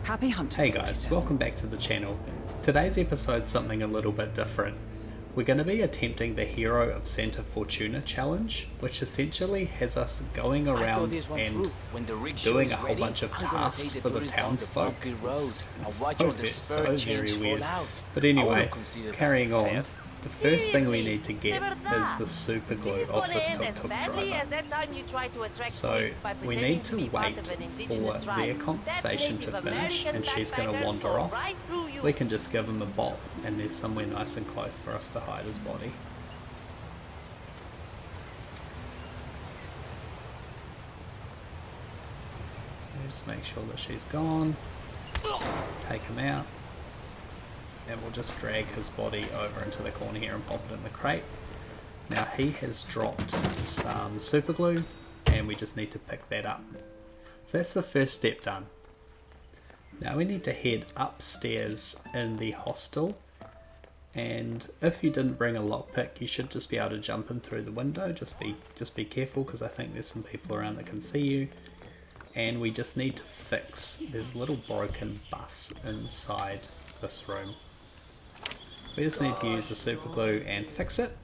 Happy hunting. Hey guys, welcome back to the channel. Today's episode's something a little bit different. We're going to be attempting the Hero of Santa Fortuna challenge, which essentially has us going around and doing a whole bunch of tasks for the townsfolk. It's so very weird. But anyway, carrying on. The first thing we need to get is the super glue off this tuk-tuk driver. So we need to wait for their conversation to finish and she's going to wander off. We can just give him a bop and there's somewhere nice and close for us to hide his body. So just make sure that she's gone. Take him out. And we'll just drag his body over into the corner here and pop it in the crate. Now he has dropped some super glue and we just need to pick that up. So that's the first step done. Now we need to head upstairs in the hostel, and if you didn't bring a lockpick you should just be able to jump in through the window. Just be careful because I think there's some people around that can see you. And we just need to fix this little broken bus inside this room. We just need to use the super glue and fix it.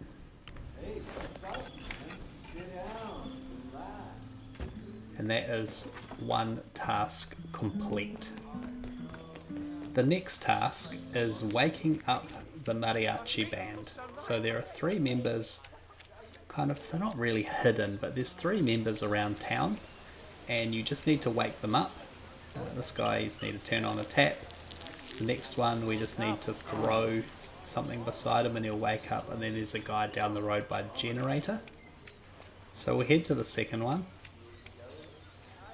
And that is one task complete. The next task is waking up the mariachi band. So there are 3 members, they're not really hidden, but there's 3 members around town and you just need to wake them up. This guy, you just need to turn on a tap. The next one, we just need to throw something beside him and he'll wake up, and then there's a guy down the road by the generator. So we'll head to the second one.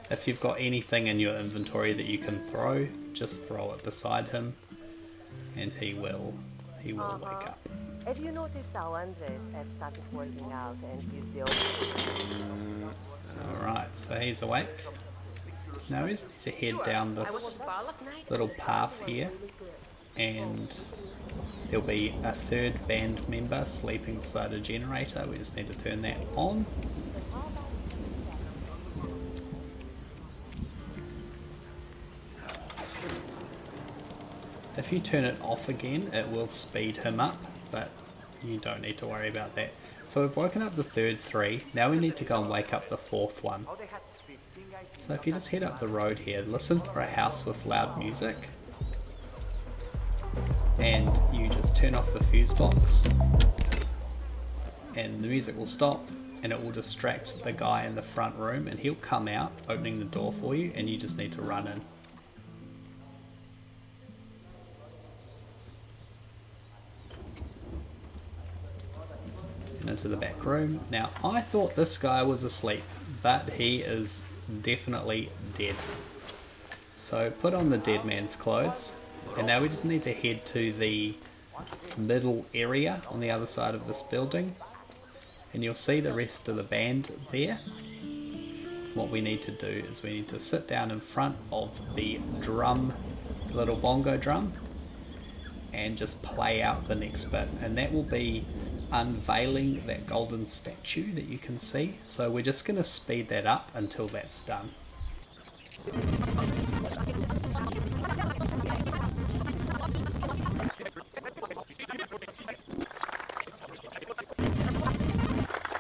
If you've got anything in your inventory that you can throw, just throw it beside him and he will wake up. Have you noticed how Andres has started working out and he's the only... Alright, so he's awake. So now we just need to head down this little path here, and there'll be a 3rd band member sleeping beside a generator. We just need to turn that on. If you turn it off again, it will speed him up, but you don't need to worry about that. So we've woken up the 3rd 3, now we need to go and wake up the 4th one. So if you just head up the road here, listen for a house with loud music, and you just turn off the fuse box, and the music will stop, and it will distract the guy in the front room, and he'll come out opening the door for you, and you just need to run in. And into the back room. Now I thought this guy was asleep, but he is definitely dead. So put on the dead man's clothes, and now we just need to head to the middle area on the other side of this building, and you'll see the rest of the band there. What we need to do is we need to sit down in front of the drum, little bongo drum, and just play out the next bit, and that will be unveiling that golden statue that you can see. So we're just going to speed that up until that's done.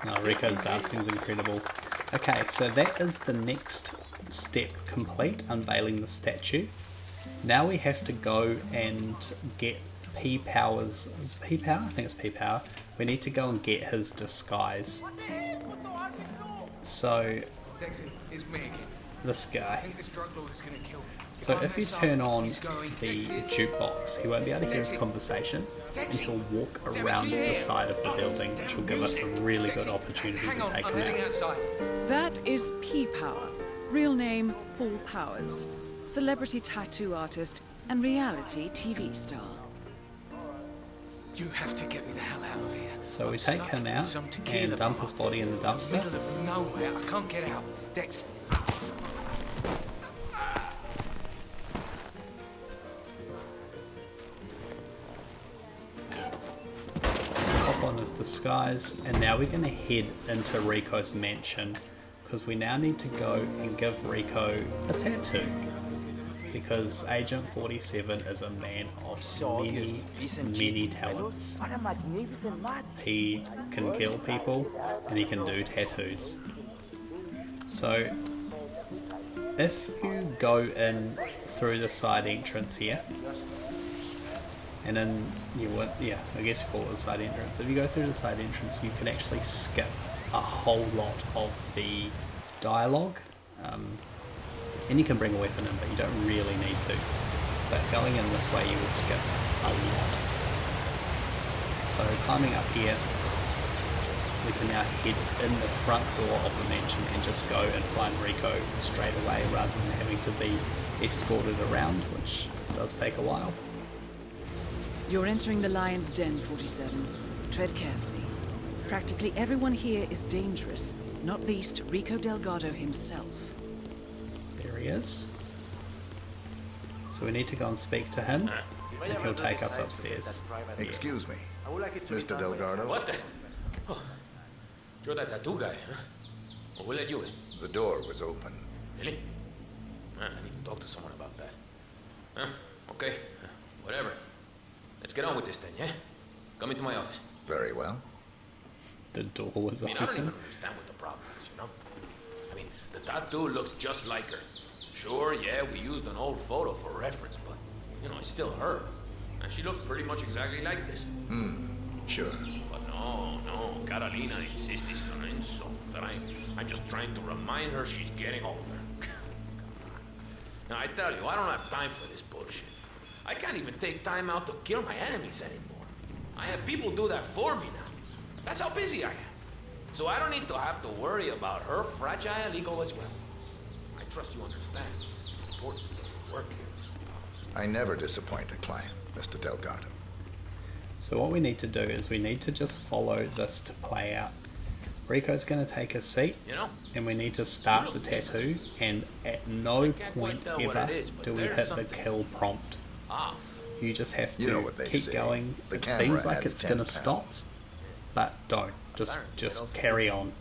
Oh, Rico's dancing is incredible. Okay, so that is the next step complete, unveiling the statue. Now we have to go and get P-Power's... Is it P-Power? I think it's P-Power. We need to go and get his disguise. So, this guy. So if you turn on the jukebox, he won't be able to hear his conversation, and he'll walk around the side of the building, which will give us a really good opportunity to take him out. That is P-Power. Real name, Paul Powers. Celebrity tattoo artist and reality TV star. You have to get me the hell out of here. So we take him out and dump his body in the dumpster. Middle of nowhere. I can't get out. Dex. Pop on his disguise, and now we're going to head into Rico's mansion because we now need to go and give Rico a tattoo. because Agent 47 is a man of many talents. He can kill people and he can do tattoos. So if you go in through the side entrance here, and then I guess you call it the side entrance. If you go through the side entrance, you can actually skip a whole lot of the dialogue. And you can bring a weapon in, but you don't really need to. But going in this way, you will skip a lot. So climbing up here, we can now head in the front door of the mansion and just go and find Rico straight away rather than having to be escorted around, which does take a while. You're entering the Lion's Den, 47. Tread carefully. Practically everyone here is dangerous, not least Rico Delgado himself. There he is. So we need to go and speak to him, and he'll take us upstairs. Excuse me, Mr. Delgado. What the? Oh, you're that tattoo guy, huh? Well, who let you in? The door was open. Really? Man, I need to talk to someone about that. Huh? Okay, whatever. Let's get on with this then, yeah? Come into my office. Very well. The door was I don't even open. understand what the problem is, you know? I mean, the tattoo looks just like her. Sure, yeah, we used an old photo for reference, but, you know, it's still her. And she looks pretty much exactly like this. Sure. But no, Carolina insists this is an insult. That I'm just trying to remind her she's getting older. Come on. Now, I tell you, I don't have time for this bullshit. I can't even take time out to kill my enemies anymore. I have people do that for me now. That's how busy I am. So I don't need to have to worry about her fragile ego as well. I trust you understand the importance of your work here, Mr. Powell. I never disappoint a client, Mr. Delgado. So what we need to do is we need to just follow this to play out. Rico's going to take a seat, You know? and we need to start the tattoo, and at no can't point quite tell what ever it is, but do we there's hit the something kill prompt. Off. You just have You know to what they keep say, going. the It camera seems like has it's 10 going to stop, pounds. but don't. Just carry on.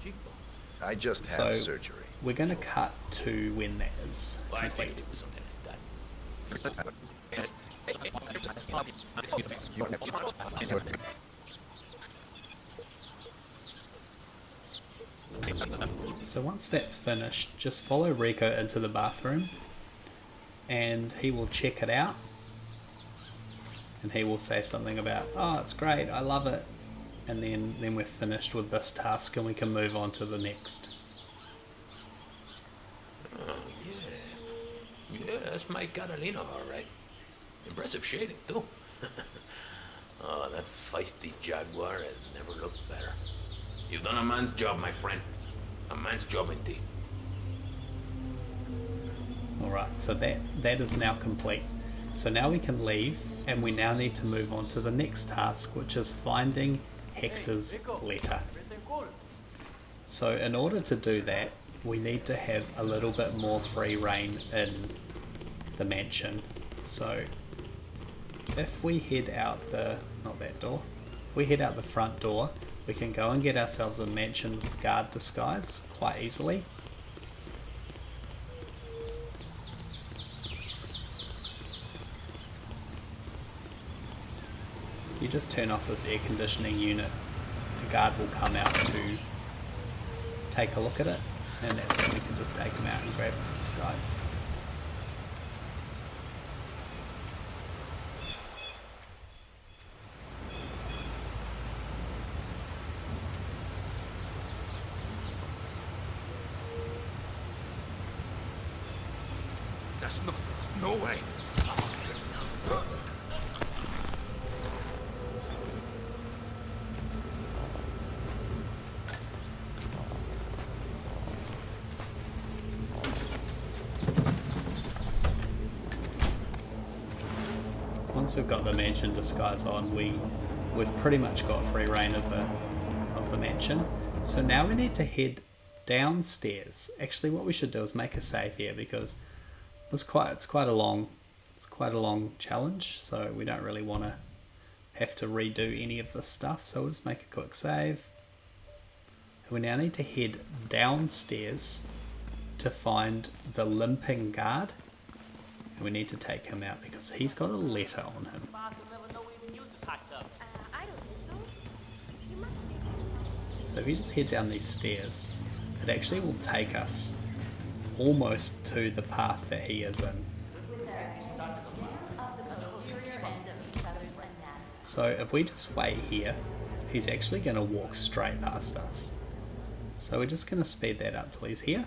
I just So had surgery. we're going to cut to when that is Well, I figured complete. it was something like that. So once that's finished, just follow Rico into the bathroom and he will check it out and he will say something about, oh, it's great, I love it, and then we're finished with this task and we can move on to the next. Oh, yeah. Yeah, that's my Catalina, all right. Impressive shading, too. Oh, that feisty Jaguar has never looked better. You've done a man's job, my friend. A man's job indeed. Alright, so that is now complete. So now we can leave and we now need to move on to the next task, which is finding Hector's letter. So in order to do that, we need to have a little bit more free reign in the mansion. So if we head out the, not that door, if we head out the front door, we can go and get ourselves a mansion guard disguise quite easily. You just turn off this air conditioning unit, the guard will come out to take a look at it, and that's when we can just take him out and grab his disguise. That's no way. Once we've got the mansion disguise on, we've pretty much got free reign of the mansion. So now we need to head downstairs. Actually, what we should do is make a save here because it's quite a long challenge. So we don't really want to have to redo any of this stuff. So we'll just make a quick save. And we now need to head downstairs to find the limping guard. And we need to take him out because he's got a letter on him. Boss will never know we even use this hot tub. I don't think so. You must be. So if you just head down these stairs, it actually will take us almost to the path that he is in. So if we just wait here, he's actually going to walk straight past us. So we're just going to speed that up till he's here.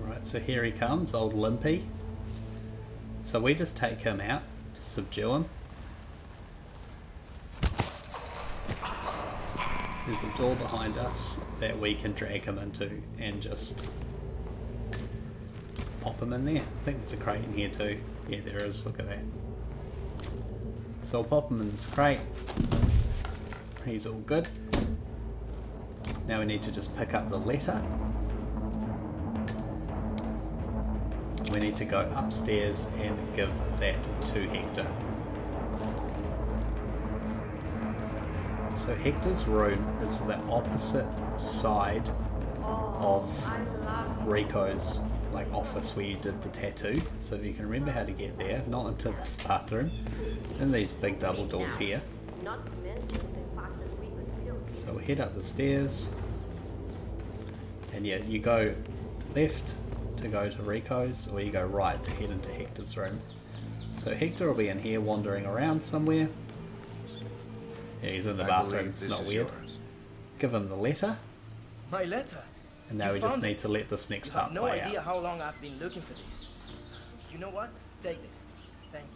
Alright, so here he comes, old Limpy. So we just take him out, just subdue him. There's a door behind us that we can drag him into and just pop him in there. I think there's a crate in here too. Yeah, there is, look at that. So I'll pop him in this crate. He's all good. Now we need to just pick up the letter. We need to go upstairs and give that to Hector. So Hector's room is the opposite side of Rico's office where you did the tattoo. So if you can remember how to get there, not into this bathroom, and these big double doors here. So we'll head up the stairs, and yeah, you go left to go to Rico's, or you go right to head into Hector's room. So Hector will be in here wandering around somewhere. Yeah, he's in the bathroom, it's not weird. Give him the letter. My letter? And now we just need to let this next part No play idea out. how long I've been looking for this. You know what? Take this. Thank you.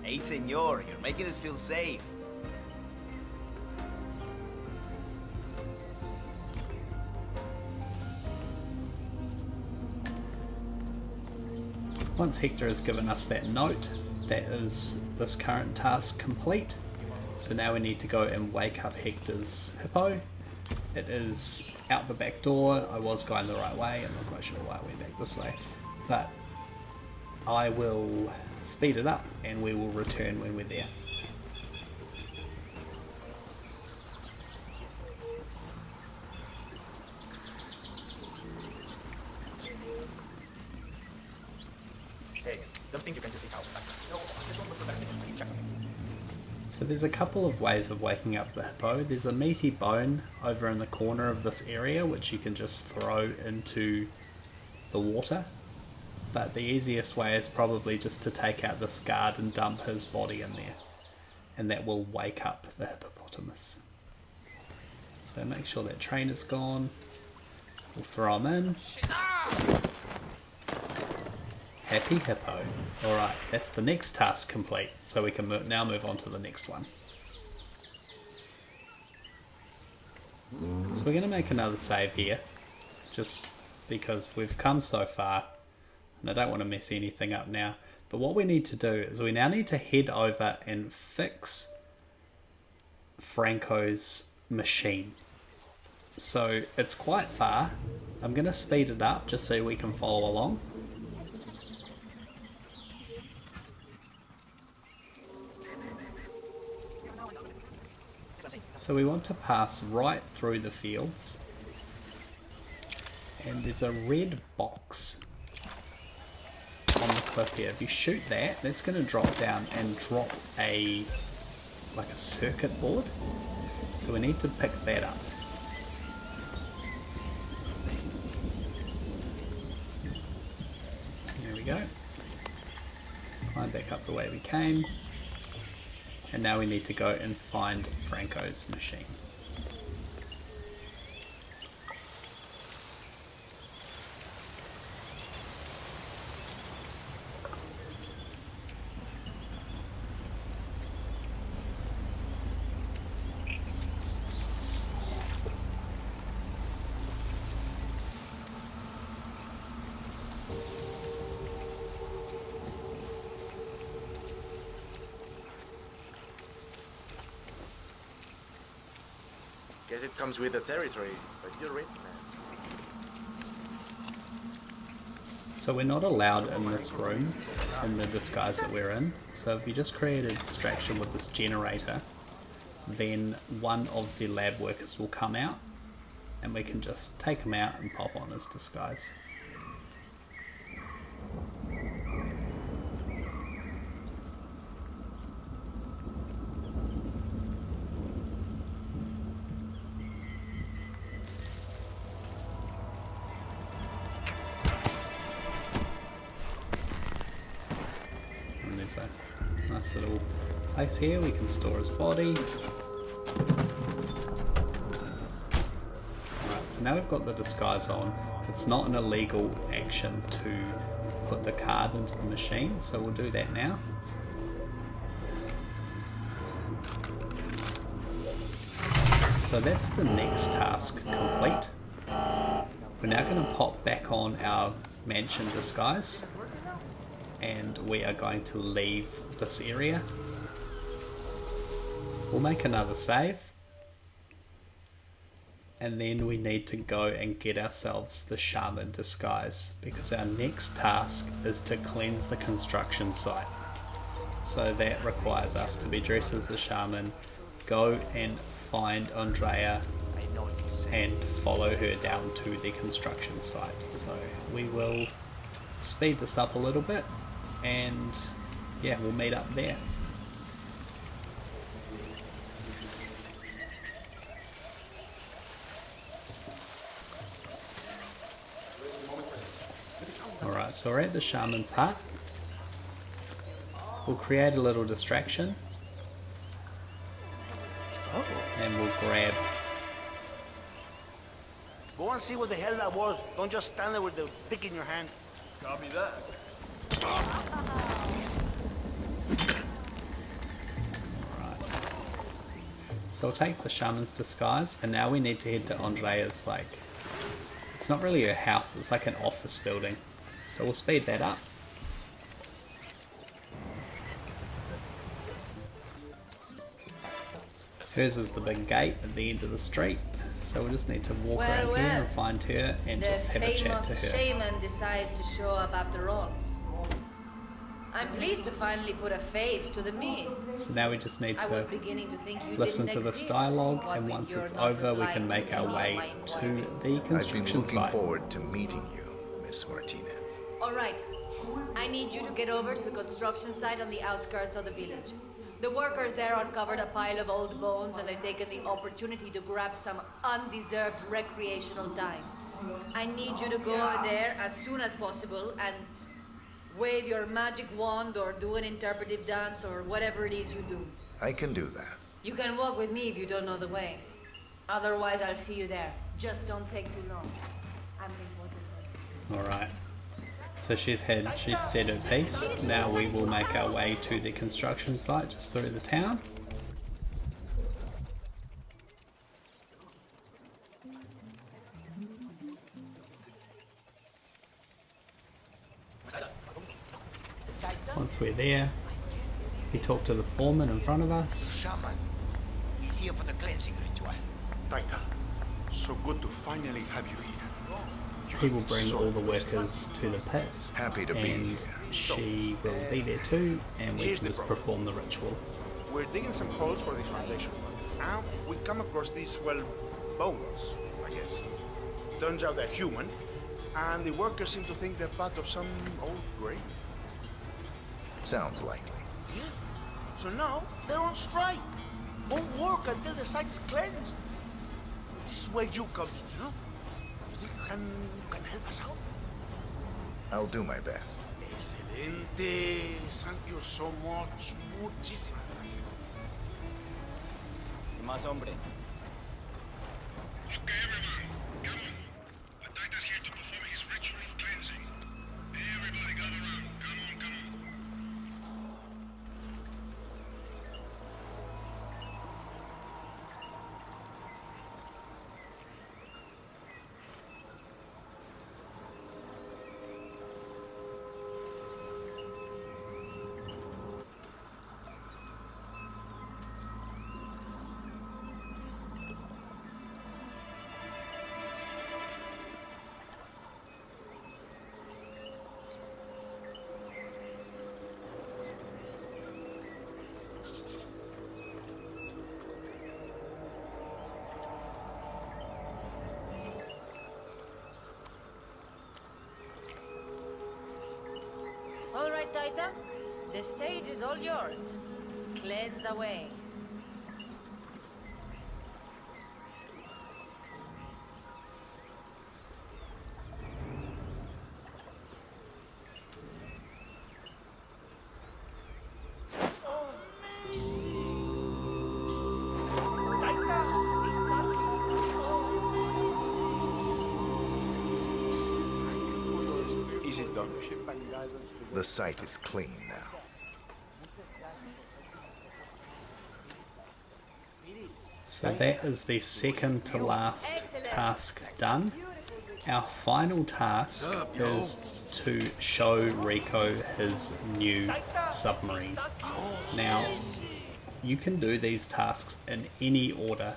Hey, senor, you're making us feel safe. Once Hector has given us that note, that is this current task complete. So now we need to go and wake up Hector's hippo. It is out the back door. I was going the right way. I'm not quite sure why I went back this way. But I will speed it up and we will return when we're there. So there's a couple of ways of waking up the hippo. There's a meaty bone over in the corner of this area which you can just throw into the water. But the easiest way is probably just to take out this guard and dump his body in there. And that will wake up the hippopotamus. So make sure that train is gone. We'll throw him in. Happy hippo. Alright, that's the next task complete. So we can now move on to the next one. So we're going to make another save here. Just because we've come so far. And I don't want to mess anything up now. But what we need to do is we now need to head over and fix Franco's machine. So it's quite far. I'm going to speed it up just so we can follow along. So we want to pass right through the fields. And there's a red box on the cliff here. If you shoot that, that's going to drop down and drop a circuit board. So we need to pick that up. There we go. Climb back up the way we came. And now we need to go and find Franco's machine. Guess it comes with the territory, but you're it, man. So we're not allowed in this room, in the disguise that we're in. So if you just create a distraction with this generator, then one of the lab workers will come out, and we can just take him out and pop on his disguise. And there's a nice little place here, we can store his body. So now we've got the disguise on. It's not an illegal action to put the card into the machine, so we'll do that now. So that's the next task complete. We're now going to pop back on our mansion disguise, and we are going to leave this area. We'll make another save. And then we need to go and get ourselves the shaman disguise, because our next task is to cleanse the construction site. So that requires us to be dressed as the shaman, go and find Andrea and follow her down to the construction site. So we will speed this up a little bit, and yeah, we'll meet up there. Alright, so we're at the shaman's hut. We'll create a little distraction. And we'll grab... Go and see what the hell that was. Don't just stand there with the pick in your hand. Copy that. Alright. So we'll take the shaman's disguise, and now we need to head to Andrea's, like... It's not really her house, it's like an office building. So we'll speed that up. Hers is the big gate at the end of the street, so we just need to walk around here and find her and just have a chat to The famous her. shaman decides to show up after all. I'm pleased to finally put a face to the myth. So now we just need I was to beginning to think you listen didn't to this exist, dialogue, what and with once your it's not over we can replying make to our any way of my to inquiries. the I've been construction looking site. forward to meeting you, Miss Martinez. All right. I need you to get over to the construction site on the outskirts of the village. The workers there uncovered a pile of old bones, and they've taken the opportunity to grab some undeserved recreational time. I need you to go over there as soon as possible and wave your magic wand or do an interpretive dance or whatever it is you do. I can do that. You can walk with me if you don't know the way. Otherwise, I'll see you there. Just don't take too long. I'm important. Alright. So she's said her piece. Now we will make our way to the construction site just through the town. Once we're there, we talk to the foreman in front of us. Shaman, he's here for the cleansing ritual. Taita, so good to finally have you here. He will bring all the workers to the pit, Happy to be and here. she will be there too, and we can just perform the ritual. We're digging some holes for this foundation. And we come across these, well, bones, I guess. Turns out they're human, and the workers seem to think they're part of some old grave. Sounds likely. Yeah. So now they're on strike. Won't work until the site is cleansed. This is where you come in, you know? You think you can help us out? I'll do my best. Excelente. Thank you so much. Muchísimas gracias. ¿Qué más, hombre? Okay, everyone, come on. The Taita's here to perform his ritual of cleansing. Everybody gather around. Come on, come on. right, Taita. The stage is all yours. Cleanse away. Is it done? The site is clean now. So that is the second to last task done. Our final task is to show Rico his new submarine. Now, you can do these tasks in any order.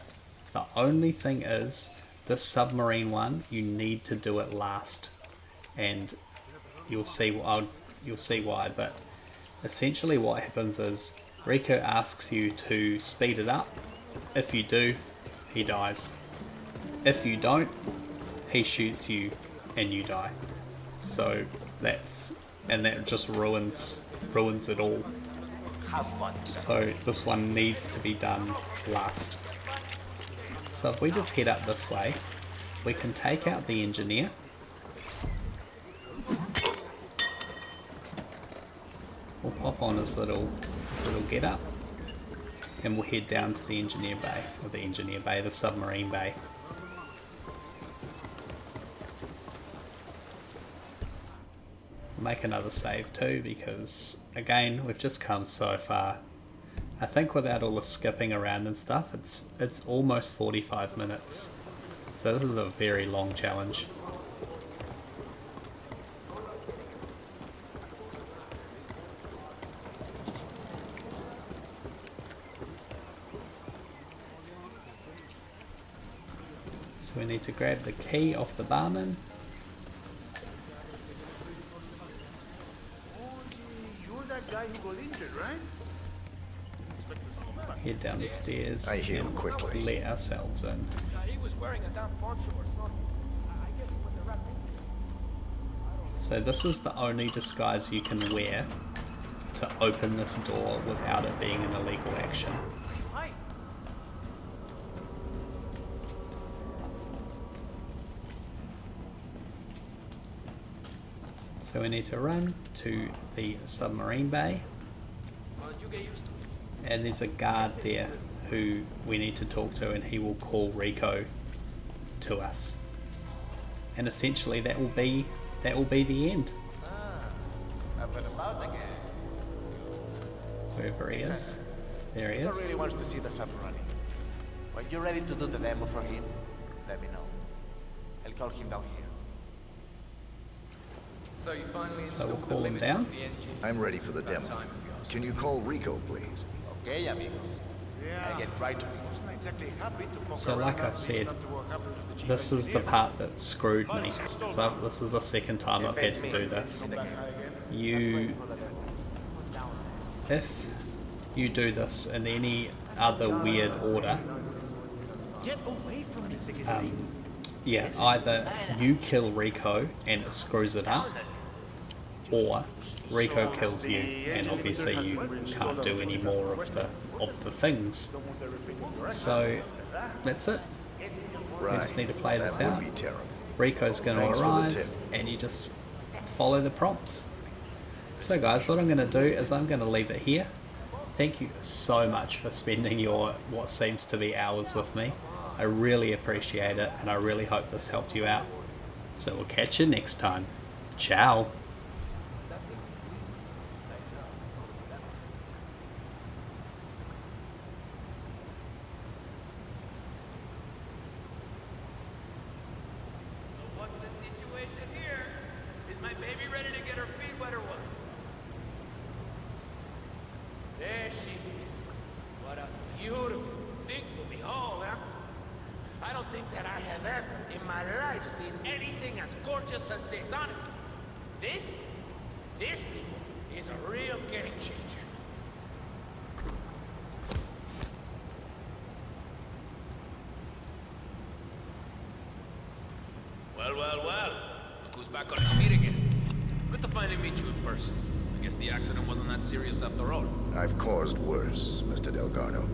The only thing is, the submarine one, you need to do it last. And you'll see why, but essentially what happens is Rico asks you to speed it up. If you do, he dies. If you don't, he shoots you and you die. So that just ruins it all. Have fun. So this one needs to be done last. So if we just head up this way, we can take out the engineer. We'll pop on his little get up, and we'll head down to the engineer bay, the submarine bay. Make another save too, because again, we've just come so far. I think without all the skipping around and stuff, it's almost 45 minutes. So this is a very long challenge. So we need to grab the key off the barman. You're that guy who got injured, right? Head down the stairs. I heal quickly. Let ourselves in. He was wearing a damn poncho or something. I guess he was the rat. So this is the only disguise you can wear to open this door without it being an illegal action. Hi. So we need to run to the submarine bay. You get used to it. And there's a guard there who we need to talk to, and he will call Rico to us. And essentially that will be the end. Up and about again. Wherever he is. There he He is. really wants to see the sub running. When you're ready to do the demo for him, let me know. I'll call him down here. So you finally So we'll installed call the him limit down. on the engine. I'm ready for the About demo. time, if you ask Can me. you call Rico, please? Okay, amigos. Yeah. I get right to it. Wasn't exactly happy to fuck So around like I after said, stuff to what happened to the chief this is the engineer. part that screwed me. So this is the second time I've had to do this. If you do this in any other weird order, yeah, either you kill Rico and it screws it up, or Rico kills you and obviously you can't do any more of the things. So that's it. We Right. just need to play this That out. would be terrible. Rico's going to Thanks for the arrive tip. and you just follow the prompts. So guys, what I'm going to do is I'm going to leave it here. Thank you so much for spending your what seems to be hours with me. I really appreciate it, and I really hope this helped you out. So we'll catch you next time. Ciao. What's the situation here? Is my baby ready to get her feet wet or what? There she is. What a beautiful thing to behold, huh? I don't think that I have ever in my life seen anything as gorgeous as this, honestly. This people, is a real game changer. Well, look who's back on his feet again. Good to finally meet you in person. I Guess the accident wasn't that serious after all. I've caused worse, Mr. Delgado.